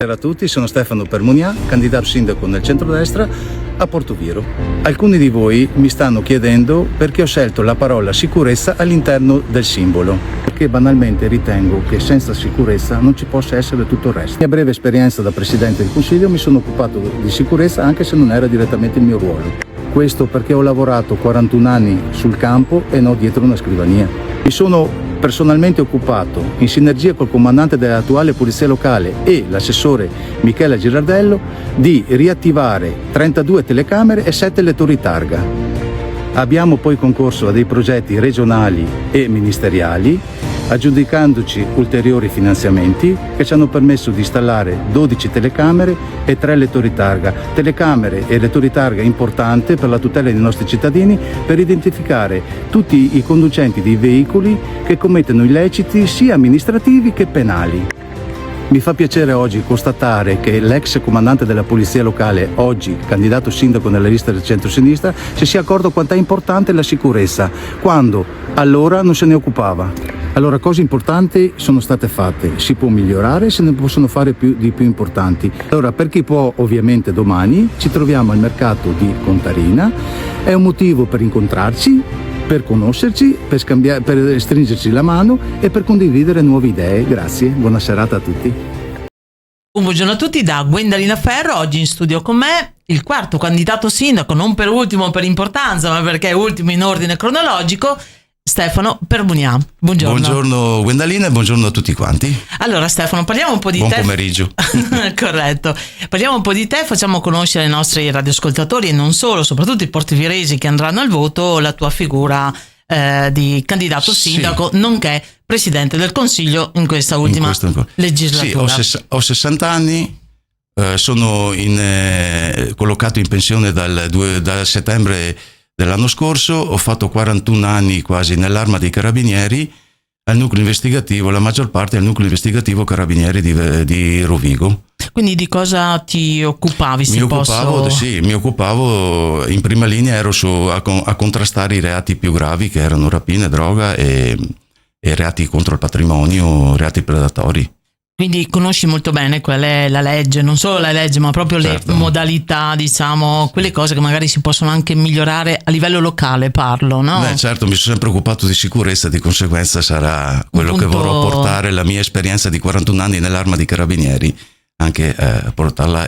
Buonasera a tutti, sono Stefano Permugnà, candidato sindaco nel centrodestra a Portoviro. Alcuni di voi mi stanno chiedendo perché ho scelto la parola sicurezza all'interno del simbolo, perché banalmente ritengo che senza sicurezza non ci possa essere tutto il resto. Nella mia breve esperienza da Presidente del Consiglio mi sono occupato di sicurezza anche se non era direttamente il mio ruolo. Questo perché ho lavorato 41 anni sul campo e non dietro una scrivania. Mi sono personalmente occupato, in sinergia col comandante dell'attuale Polizia Locale e l'assessore Michele Girardello, di riattivare 32 telecamere e 7 lettori targa. Abbiamo poi concorso a dei progetti regionali e ministeriali, aggiudicandoci ulteriori finanziamenti che ci hanno permesso di installare 12 telecamere e 3 lettori targa. Telecamere e lettori targa importanti per la tutela dei nostri cittadini, per identificare tutti i conducenti dei veicoli che commettono illeciti sia amministrativi che penali. Mi fa piacere oggi constatare che l'ex comandante della Polizia Locale, oggi candidato sindaco nella lista del centro-sinistra, si sia accorto quanto è importante la sicurezza, quando allora non se ne occupava. Allora, cose importanti sono state fatte, si può migliorare, se ne possono fare più importanti. Allora, per chi può, ovviamente domani ci troviamo al mercato di Contarina, è un motivo per incontrarci, per conoscerci, per stringerci la mano e per condividere nuove idee. Grazie, buona serata a tutti. Un buongiorno a tutti da Gwendalina Ferro, oggi in studio con me il quarto candidato sindaco, non per ultimo per importanza, ma perché è ultimo in ordine cronologico, Stefano Permugnà. Buongiorno. Buongiorno Gwendalina e buongiorno a tutti quanti. Allora Stefano, parliamo un po' di te. Buon pomeriggio. Corretto. Parliamo un po' di te, facciamo conoscere ai nostri radioascoltatori e non solo, soprattutto i portoviresi che andranno al voto, la tua figura di candidato sindaco, nonché Presidente del Consiglio in questa ultima legislatura. Sì, ho 60 anni, sono collocato in pensione dal settembre dell'anno scorso, ho fatto 41 anni quasi nell'Arma dei Carabinieri, al nucleo investigativo, la maggior parte al nucleo investigativo Carabinieri di Rovigo. Quindi di cosa ti occupavi? Mi occupavo in prima linea, ero a contrastare i reati più gravi che erano rapine, droga e reati contro il patrimonio, reati predatori. Quindi conosci molto bene qual è la legge, non solo la legge, ma proprio certo. Le modalità, diciamo, quelle cose che magari si possono anche migliorare a livello locale, parlo, no? Certo, mi sono sempre occupato di sicurezza, di conseguenza sarà quello che vorrò portare, la mia esperienza di 41 anni nell'Arma dei Carabinieri, anche portarla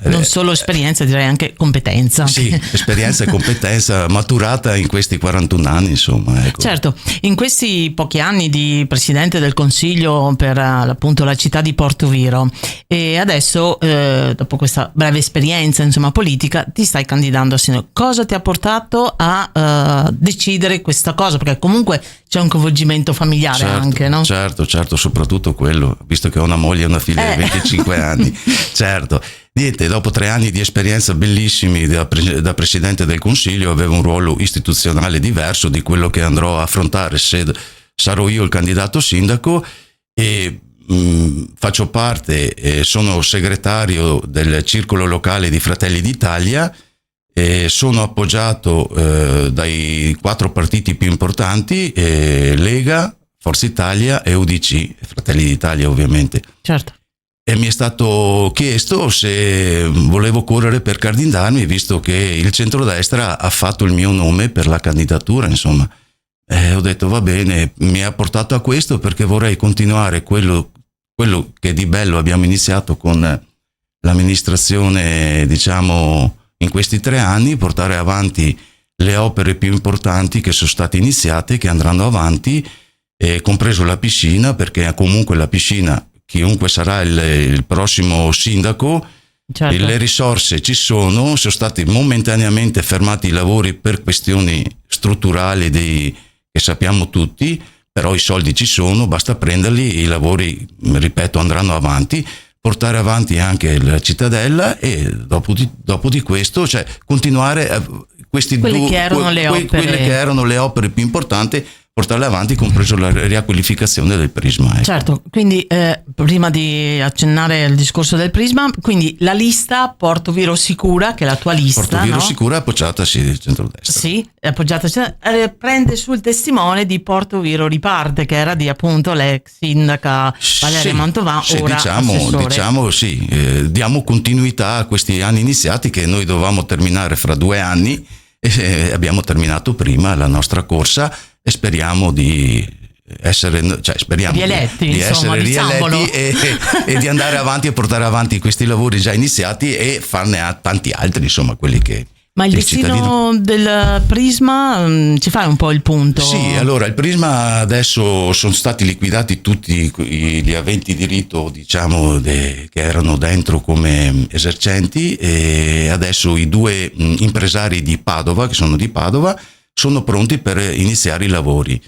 non solo esperienza, direi anche competenza. Sì, esperienza e competenza maturata in questi 41 anni, insomma. Ecco. Certo, in questi pochi anni di Presidente del Consiglio per appunto la città di Portoviro e adesso, dopo questa breve esperienza insomma politica, ti stai candidando a sindaco. Cosa ti ha portato a decidere questa cosa? Perché comunque c'è un coinvolgimento familiare, certo, anche, no? Certo, soprattutto quello, visto che ho una moglie e una figlia di 25 anni. Certo. Niente, dopo 3 anni di esperienza bellissimi da Presidente del Consiglio avevo un ruolo istituzionale diverso di quello che andrò a affrontare se sarò io il candidato sindaco e faccio parte, sono segretario del circolo locale di Fratelli d'Italia e sono appoggiato dai 4 partiti più importanti, Lega, Forza Italia e UDC, Fratelli d'Italia ovviamente. Certo. E mi è stato chiesto se volevo correre per candidarmi, visto che il centrodestra ha fatto il mio nome per la candidatura, insomma. Ho detto va bene, mi ha portato a questo perché vorrei continuare quello che di bello abbiamo iniziato con l'amministrazione, diciamo, in questi 3 anni, portare avanti le opere più importanti che sono state iniziate, che andranno avanti, compreso la piscina, perché comunque la piscina, chiunque sarà il prossimo sindaco, certo. Le risorse ci sono stati momentaneamente fermati i lavori per questioni strutturali che sappiamo tutti, però i soldi ci sono, basta prenderli, i lavori, ripeto, andranno avanti, portare avanti anche la cittadella e dopo di questo, cioè continuare quelle che erano le opere più importanti, portarle avanti, compreso la riqualificazione del Prisma. Ecco. Certo, quindi prima di accennare al discorso del Prisma, quindi la lista Porto Viro Sicura, che è la tua lista, Porto Viro no? Sicura appoggiata del centrodestra. Sì, è appoggiata, prende sul testimone di Porto Viro Riparte, che era di appunto l'ex sindaca Valeria Mantovà, sì, ora assessore. diciamo sì, diamo continuità a questi anni iniziati che noi dovevamo terminare fra 2 anni e abbiamo terminato prima la nostra corsa e speriamo di essere, cioè speriamo Rieletti, di insomma, essere diciamolo. rieletti e di andare avanti e portare avanti questi lavori già iniziati e farne tanti altri, insomma, quelli che Ma il il destino del Prisma, ci fai un po' il punto? Sì, allora il Prisma adesso sono stati liquidati tutti gli aventi diritto, diciamo, che erano dentro come esercenti, e adesso i 2 impresari di Padova, che sono di Padova, sono pronti per iniziare i lavori.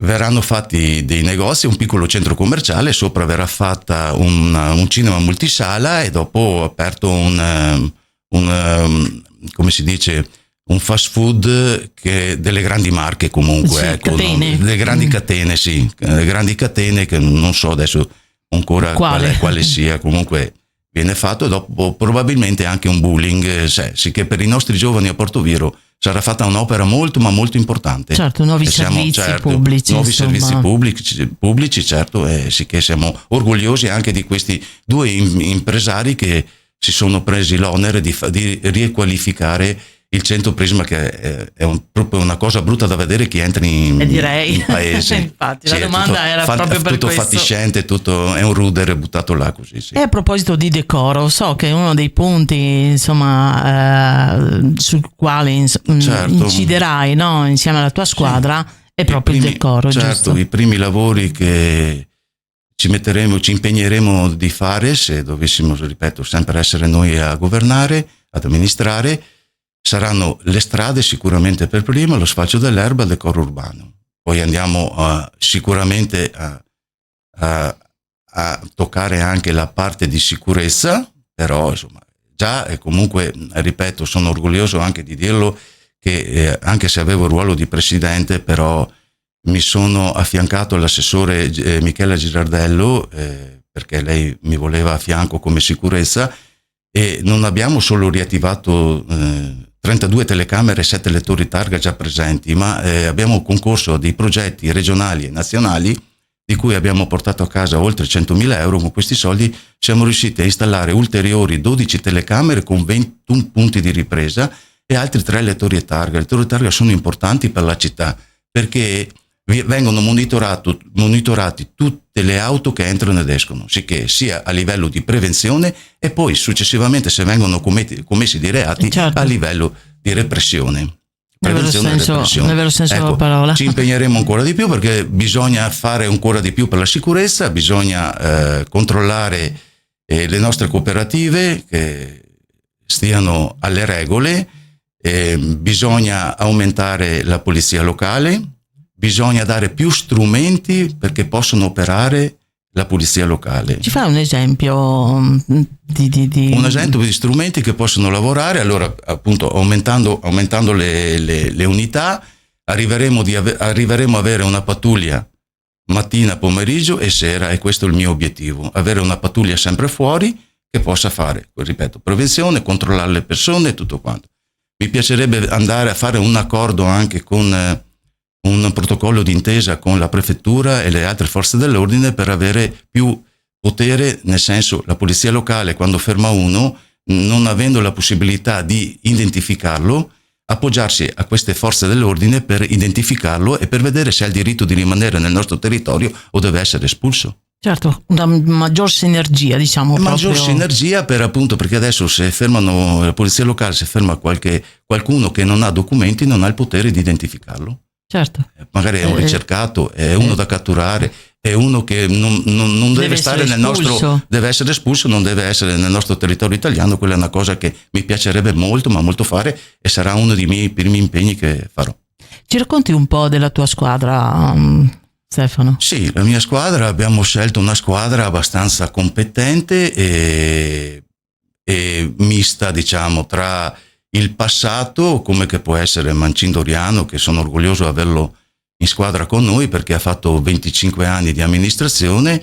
Verranno fatti dei negozi, un piccolo centro commerciale, sopra verrà fatta un cinema multisala e dopo aperto come si dice, un fast food che delle grandi marche comunque, Sì, ecco, catene. no? Delle grandi catene, sì, grandi catene che non so adesso ancora quale sia, comunque viene fatto, e dopo probabilmente anche un bowling, sì, che per i nostri giovani a Porto Viro sarà fatta un'opera molto ma molto importante. Certo, nuovi servizi pubblici. Nuovi insomma. servizi pubblici, certo, sì, che siamo orgogliosi anche di questi 2 impresari che si sono presi l'onere di riqualificare il centro Prisma, che è proprio una cosa brutta da vedere chi entra in paese. Infatti, sì, la domanda era proprio per tutto questo. Fatiscente, tutto è un rudere buttato là così. Sì. E a proposito di decoro, so che uno dei punti, insomma, sul quale Certo. inciderai, no, insieme alla tua squadra, è proprio il decoro, certo, giusto? I primi lavori che ci impegneremo di fare, se dovessimo, ripeto, sempre essere noi a governare, ad amministrare, saranno le strade sicuramente per prima, lo sfalcio dell'erba, il decoro urbano. Poi andiamo sicuramente a toccare anche la parte di sicurezza, però insomma già, e comunque ripeto, sono orgoglioso anche di dirlo, che anche se avevo il ruolo di presidente, però mi sono affiancato all'assessore Michela Girardello, perché lei mi voleva a fianco come sicurezza, e non abbiamo solo riattivato 32 telecamere e 7 lettori targa già presenti, ma abbiamo concorso a dei progetti regionali e nazionali di cui abbiamo portato a casa oltre 100.000 euro. Con questi soldi siamo riusciti a installare ulteriori 12 telecamere con 21 punti di ripresa e altri 3 lettori targa. I lettori targa sono importanti per la città perché vengono monitorati tutte le auto che entrano ed escono, sicché sia a livello di prevenzione e poi successivamente, se vengono commessi dei reati, certo, a livello di repressione. Nel vero senso della parola. Ci impegneremo ancora di più perché bisogna fare ancora di più per la sicurezza, bisogna controllare le nostre cooperative che stiano alle regole, bisogna aumentare la polizia locale, bisogna dare più strumenti perché possono operare la polizia locale. Ci fai un esempio di... Un esempio di strumenti che possono lavorare? Allora, appunto, aumentando le unità, arriveremo a avere una pattuglia mattina, pomeriggio e sera, e questo è il mio obiettivo, avere una pattuglia sempre fuori che possa fare, ripeto, prevenzione, controllare le persone e tutto quanto. Mi piacerebbe andare a fare un accordo anche con un protocollo d'intesa con la prefettura e le altre forze dell'ordine per avere più potere, nel senso, la polizia locale quando ferma uno, non avendo la possibilità di identificarlo, appoggiarsi a queste forze dell'ordine per identificarlo e per vedere se ha il diritto di rimanere nel nostro territorio o deve essere espulso. Certo, una maggior sinergia, diciamo. Maggior sinergia perché adesso se fermano la polizia locale, se ferma qualcuno che non ha documenti, non ha il potere di identificarlo. Certo. Magari è un ricercato, è uno da catturare, è uno che non deve stare nel nostro, deve essere espulso, non deve essere nel nostro territorio italiano. Quella è una cosa che mi piacerebbe molto, ma molto fare, e sarà uno dei miei primi impegni che farò. Ci racconti un po' della tua squadra, Stefano? Sì, la mia squadra, abbiamo scelto una squadra abbastanza competente e mista, diciamo, tra il passato, come che può essere Mancin Doriano, che sono orgoglioso di averlo in squadra con noi perché ha fatto 25 anni di amministrazione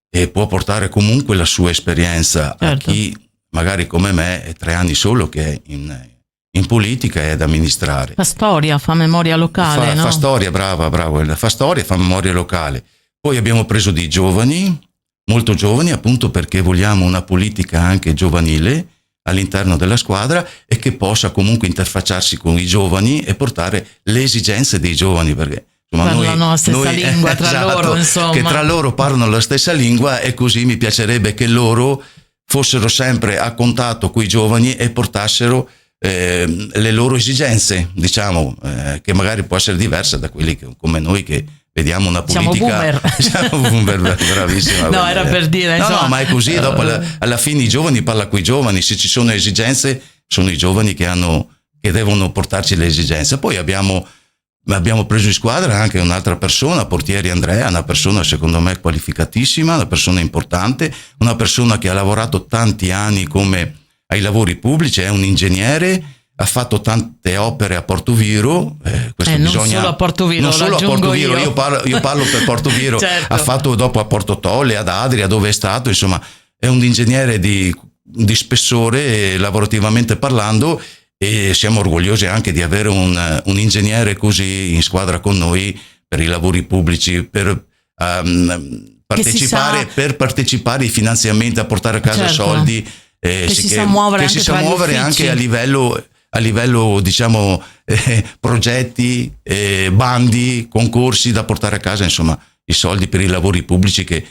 e può portare comunque la sua esperienza Certo. a chi magari come me è 3 anni solo che è in politica e ad amministrare. Fa storia, fa memoria locale, no? Fa storia, bravo, fa storia, fa memoria locale. Poi abbiamo preso dei giovani, molto giovani, appunto perché vogliamo una politica anche giovanile all'interno della squadra e che possa comunque interfacciarsi con i giovani e portare le esigenze dei giovani, perché insomma, parlano la stessa lingua tra esatto, loro, insomma. che tra loro parlano la stessa lingua, e così mi piacerebbe che loro fossero sempre a contatto con i giovani e portassero le loro esigenze, diciamo, che magari può essere diversa da quelli che, come noi, che vediamo una politica. Siamo boomer, bravissima. No, era per dire. No, ma è così. Dopo alla fine i giovani, parla con i giovani. Se ci sono esigenze, sono i giovani che devono portarci le esigenze. Poi abbiamo preso in squadra anche un'altra persona, Portieri Andrea, una persona secondo me qualificatissima, una persona importante, una persona che ha lavorato tanti anni come ai lavori pubblici, è un ingegnere, ha fatto tante opere a Portoviro. Non solo a Portoviro, non solo a Portoviro, io parlo per Portoviro. Certo. Ha fatto dopo a Porto Tolle, ad Adria, dove è stato, insomma, è un ingegnere di spessore lavorativamente parlando, e siamo orgogliosi anche di avere un ingegnere così in squadra con noi per i lavori pubblici, per partecipare ai finanziamenti, a portare a casa certo. soldi, che si sa muovere anche a livello diciamo progetti, bandi, concorsi da portare a casa, insomma i soldi per i lavori pubblici che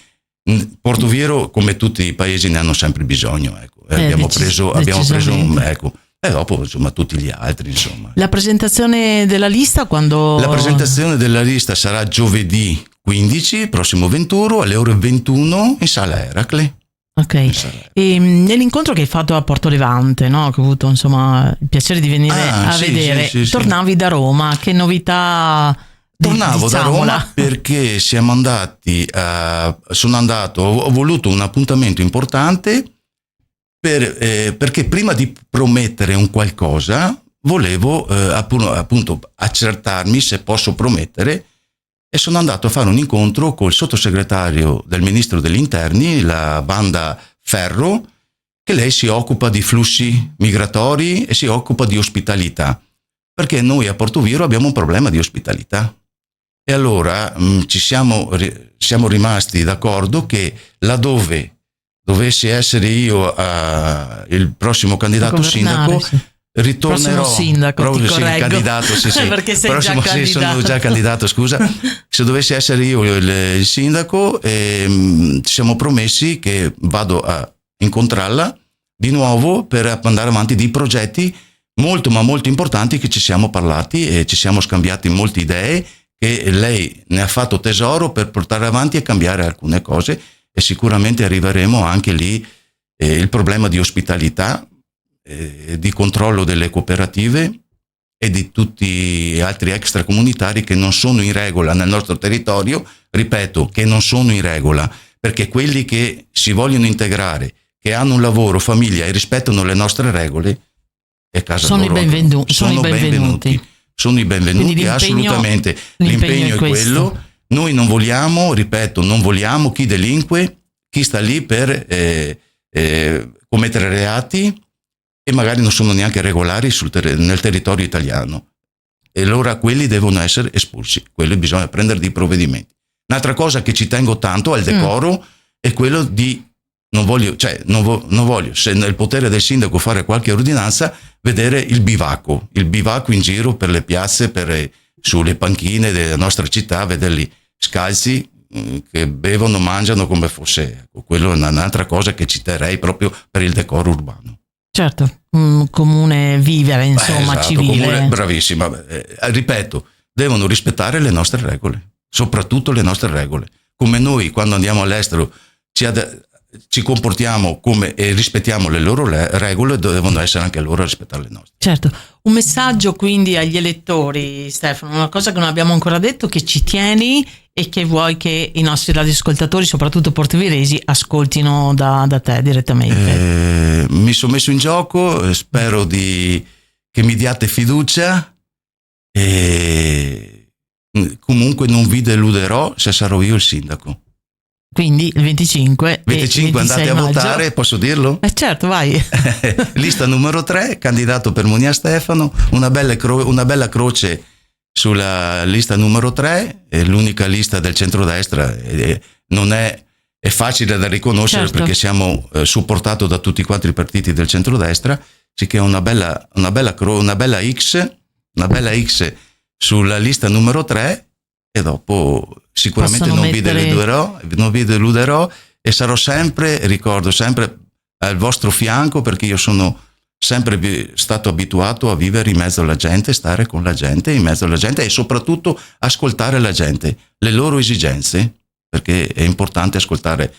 Portoviro, come tutti i paesi, ne hanno sempre bisogno, ecco. Abbiamo preso ecco. E dopo, insomma, tutti gli altri, insomma. La presentazione della lista quando? La presentazione della lista sarà giovedì 15, prossimo 21, alle ore 21 in Sala Eracle. Ok. E nell'incontro che hai fatto a Porto Levante, no? Che ho avuto insomma il piacere di venire a vedere, tornavi da Roma, che novità? Tornavo da Roma perché ho voluto un appuntamento importante perché prima di promettere un qualcosa volevo appunto accertarmi se posso promettere, e sono andato a fare un incontro col sottosegretario del ministro degli interni, la Wanda Ferro, che lei si occupa di flussi migratori e si occupa di ospitalità, perché noi a Portoviro abbiamo un problema di ospitalità. E allora siamo rimasti d'accordo che laddove dovessi essere io il prossimo candidato sindaco, ritornerò. Sindaco, candidato, sì. Perché sei già candidato. Sì, sono già candidato, scusa. Se dovessi essere io il sindaco, ci siamo promessi che vado a incontrarla di nuovo per andare avanti di progetti molto ma molto importanti che ci siamo parlati e ci siamo scambiati molte idee, che lei ne ha fatto tesoro per portare avanti e cambiare alcune cose, e sicuramente arriveremo anche lì il problema di ospitalità, di controllo delle cooperative e di tutti gli altri extracomunitari che non sono in regola nel nostro territorio, ripeto, che non sono in regola, perché quelli che si vogliono integrare, che hanno un lavoro, famiglia e rispettano le nostre regole, è casa sono loro. Sono i benvenuti, assolutamente. L'impegno è quello. Noi non vogliamo, ripeto, chi delinque, chi sta lì per commettere reati e magari non sono neanche regolari nel territorio italiano. E allora quelli devono essere espulsi, quelli bisogna prendere dei provvedimenti. Un'altra cosa che ci tengo tanto al decoro è quello di non voglio, se nel potere del sindaco fare qualche ordinanza, vedere il bivacco in giro per le piazze, sulle panchine della nostra città, vederli scalzi che bevono, mangiano come fosse. Quello è un'altra cosa che ci terrei proprio per il decoro urbano. Certo, un comune vivere, insomma, esatto, civile. Bravissima. Ripeto, devono rispettare le nostre regole, soprattutto le nostre regole. Come noi quando andiamo all'estero ci comportiamo come e rispettiamo le loro regole, devono essere anche loro a rispettare le nostre. Certo, un messaggio quindi agli elettori, Stefano, una cosa che non abbiamo ancora detto, che ci tieni e che vuoi che i nostri radioascoltatori, soprattutto portoviresi, ascoltino da te direttamente. Mi sono messo in gioco, spero che mi diate fiducia, e comunque non vi deluderò se sarò io il sindaco. Quindi il 25 25 andate a maggio. votare, posso dirlo? Certo, vai. Lista numero 3, candidato Permunia Stefano, una bella croce sulla lista numero 3, è l'unica lista del centrodestra, non è facile da riconoscere, certo, perché siamo supportato da tutti quanti i partiti del centrodestra, sicché una bella X sulla lista numero 3, e dopo sicuramente non vi deluderò e sarò sempre, ricordo, sempre al vostro fianco, perché io sono sempre stato abituato a vivere in mezzo alla gente, stare con la gente, in mezzo alla gente, e soprattutto ascoltare la gente, le loro esigenze, perché è importante ascoltare.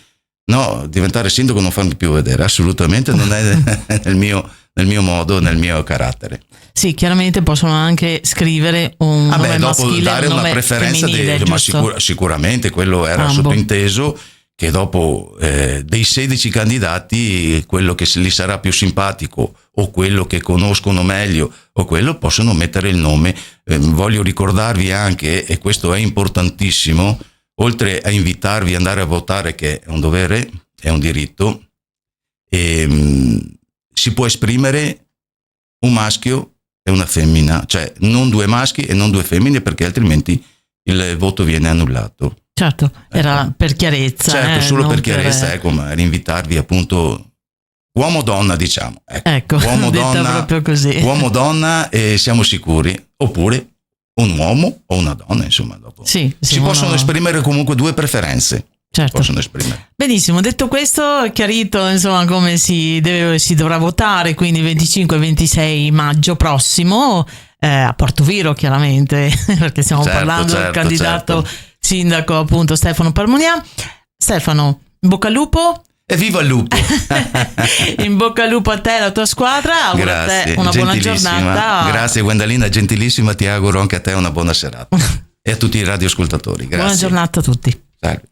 No, diventare sindaco non farmi più vedere, assolutamente non è nel mio modo, nel mio carattere. Sì, chiaramente possono anche scrivere un nome dopo maschile, dare un una nome preferenza, femminile, ma giusto? sicuramente quello era sottointeso, che dopo dei 16 candidati, quello che gli sarà più simpatico o quello che conoscono meglio o quello, possono mettere il nome. Voglio ricordarvi anche, e questo è importantissimo, oltre a invitarvi ad andare a votare, che è un dovere, è un diritto, si può esprimere un maschio e una femmina, cioè non 2 maschi e non 2 femmine, perché altrimenti il voto viene annullato. Certo, era per chiarezza. Certo, solo per chiarezza, per... ma invitarvi appunto uomo-donna, diciamo. Ecco, uomo-donna, proprio così. Uomo-donna, e siamo sicuri, oppure un uomo o una donna, insomma, dopo. Sì, si possono esprimere comunque 2 preferenze. Certo. Possono esprimere. Benissimo, detto questo, è chiarito insomma come si dovrà votare, quindi 25 e 26 maggio prossimo a Portoviro, chiaramente, perché stiamo parlando del candidato sindaco, appunto, Stefano Permunia. Stefano, in bocca al lupo. E viva il lupo! In bocca al lupo a te e alla tua squadra. Auguro a te una buona giornata. Grazie Gwendalina, gentilissima, ti auguro anche a te una buona serata. E a tutti i radioascoltatori. Grazie. Buona giornata a tutti. Salve.